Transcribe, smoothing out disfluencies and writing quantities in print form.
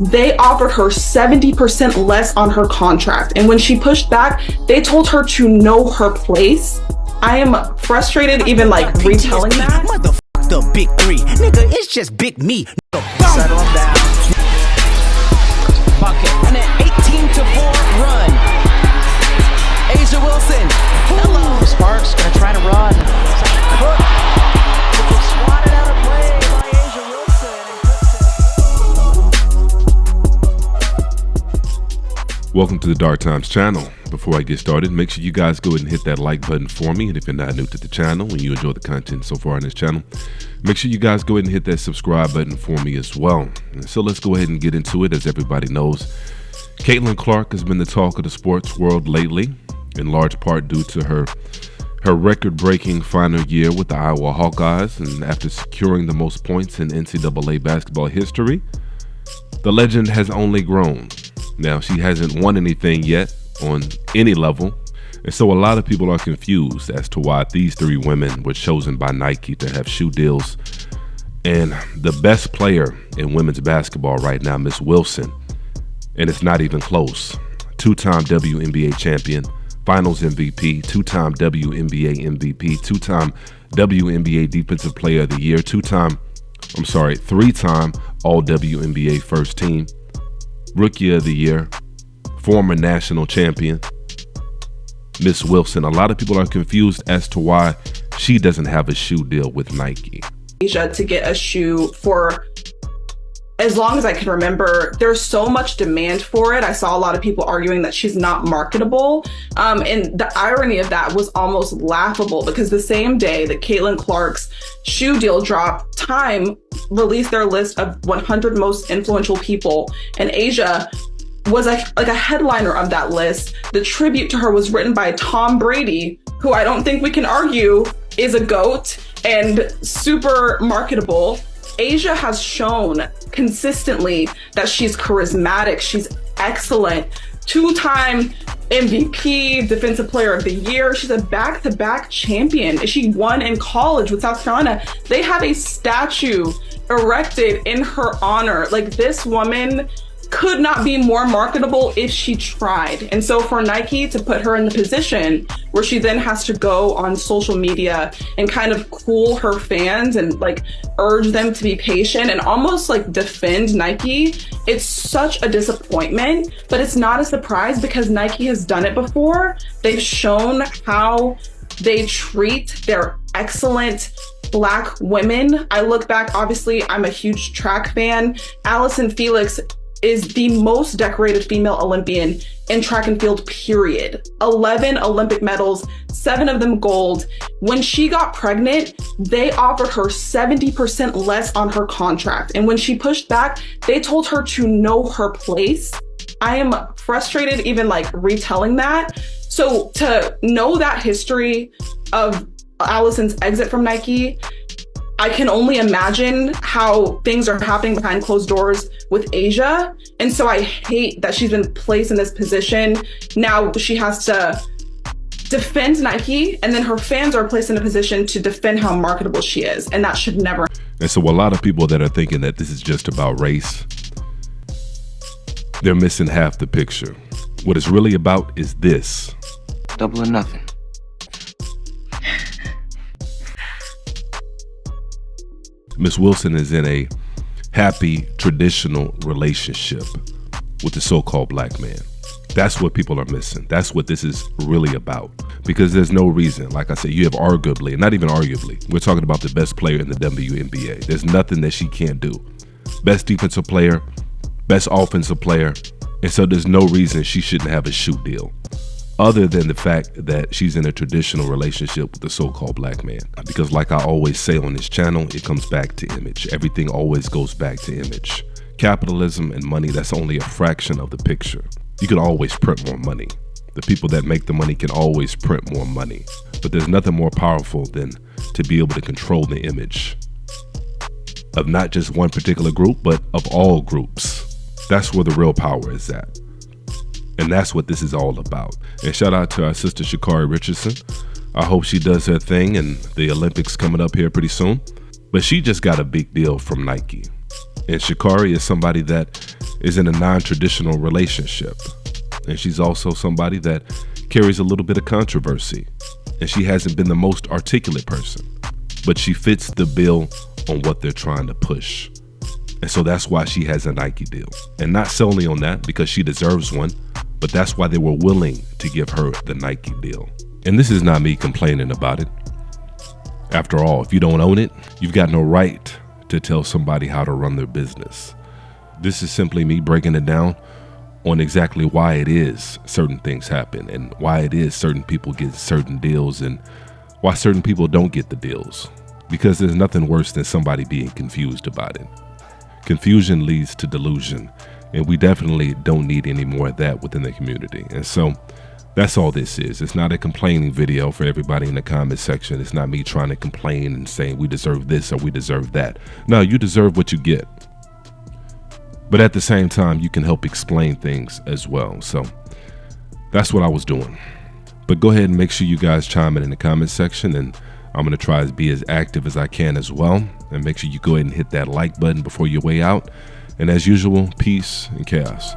they offered her 70% less on her contract. And when she pushed back, they told her to know her place. I am frustrated even like retelling that. Motherfuck the big three. Nigga, it's just big me. Settle down. Bucket. And an 18-4 run. A'ja Wilson. Hello. Sparks gonna try to run. Cook. Swatted out of play by A'ja Wilson. Welcome to the Dark Times channel. Before I get started, make sure you guys go ahead and hit that like button for me. And if you're not new to the channel and you enjoy the content so far on this channel, make sure you guys go ahead and hit that subscribe button for me as well. And so let's go ahead and get into it. As everybody knows, Caitlyn Clark has been the talk of the sports world lately, in large part due to her record-breaking final year with the Iowa Hawkeyes. And after securing the most points in NCAA basketball history, the legend has only grown. Now, she hasn't won anything yet on any level, and so a lot of people are confused as to why these three women were chosen by Nike to have shoe deals. And the best player in women's basketball right now, Miss Wilson, and it's not even close, two-time Wnba champion, finals MVP, two-time Wnba MVP, two-time Wnba defensive player of the year, three-time all WNBA first team, rookie of the year, former national champion, Miss Wilson. A lot of people are confused as to why she doesn't have a shoe deal with Nike. A'ja to get a shoe for as long as I can remember. There's so much demand for it. I saw a lot of people arguing that she's not marketable. And the irony of that was almost laughable, because the same day that Caitlyn Clark's shoe deal dropped, Time released their list of 100 most influential people, and A'ja was like a headliner of that list. The tribute to her was written by Tom Brady, who I don't think we can argue is a GOAT and super marketable. A'ja has shown consistently that she's charismatic, she's excellent, two-time MVP, defensive player of the year. She's a back-to-back champion. She won in college with South Carolina. They have a statue erected in her honor. Like, this woman could not be more marketable if she tried. And so for Nike to put her in the position where she then has to go on social media and kind of cool her fans and like urge them to be patient and almost like defend Nike, it's such a disappointment. But it's not a surprise, because Nike has done it before. They've shown how they treat their excellent Black women. I look back, obviously I'm a huge track fan. Allison Felix is the most decorated female Olympian in track and field, period. 11 Olympic medals, 7 of them gold. When she got pregnant, they offered her 70% less on her contract. And when she pushed back, they told her to know her place. I am frustrated even like retelling that. So to know that history of Allison's exit from Nike, I can only imagine how things are happening behind closed doors with A'ja. And so I hate that she's been placed in this position. Now she has to defend Nike, and then her fans are placed in a position to defend how marketable she is. And that should never. And so a lot of people that are thinking that this is just about race, they're missing half the picture. What it's really about is this. Double or nothing. Miss Wilson is in a happy, traditional relationship with the so-called black man. That's what people are missing. That's what this is really about. Because there's no reason, like I said, you have arguably, not even arguably, we're talking about the best player in the WNBA. There's nothing that she can't do. Best defensive player, best offensive player, and so there's no reason she shouldn't have a shoe deal, other than the fact that she's in a traditional relationship with the so-called black man. Because like I always say on this channel, it comes back to image. Everything always goes back to image. Capitalism and money, that's only a fraction of the picture. You can always print more money. The people that make the money can always print more money. But there's nothing more powerful than to be able to control the image of not just one particular group, but of all groups. That's where the real power is at. And that's what this is all about. And shout out to our sister Shakari Richardson. I hope she does her thing in the Olympics coming up here pretty soon. But she just got a big deal from Nike. And Shakari is somebody that is in a non-traditional relationship. And she's also somebody that carries a little bit of controversy. And she hasn't been the most articulate person, but she fits the bill on what they're trying to push. And so that's why she has a Nike deal. And not solely on that, because she deserves one, but that's why they were willing to give her the Nike deal. And this is not me complaining about it. After all, if you don't own it, you've got no right to tell somebody how to run their business. This is simply me breaking it down on exactly why it is certain things happen and why it is certain people get certain deals and why certain people don't get the deals. Because there's nothing worse than somebody being confused about it. Confusion leads to delusion, and we definitely don't need any more of that within the community. And so that's all this is. It's not a complaining video for everybody in the comment section. It's not me trying to complain and saying we deserve this or we deserve that. No, you deserve what you get. But at the same time, you can help explain things as well. So that's what I was doing. But go ahead and make sure you guys chime in the comment section, and I'm going to try to be as active as I can as well. And make sure you go ahead and hit that like button before your way out. And as usual, peace and chaos.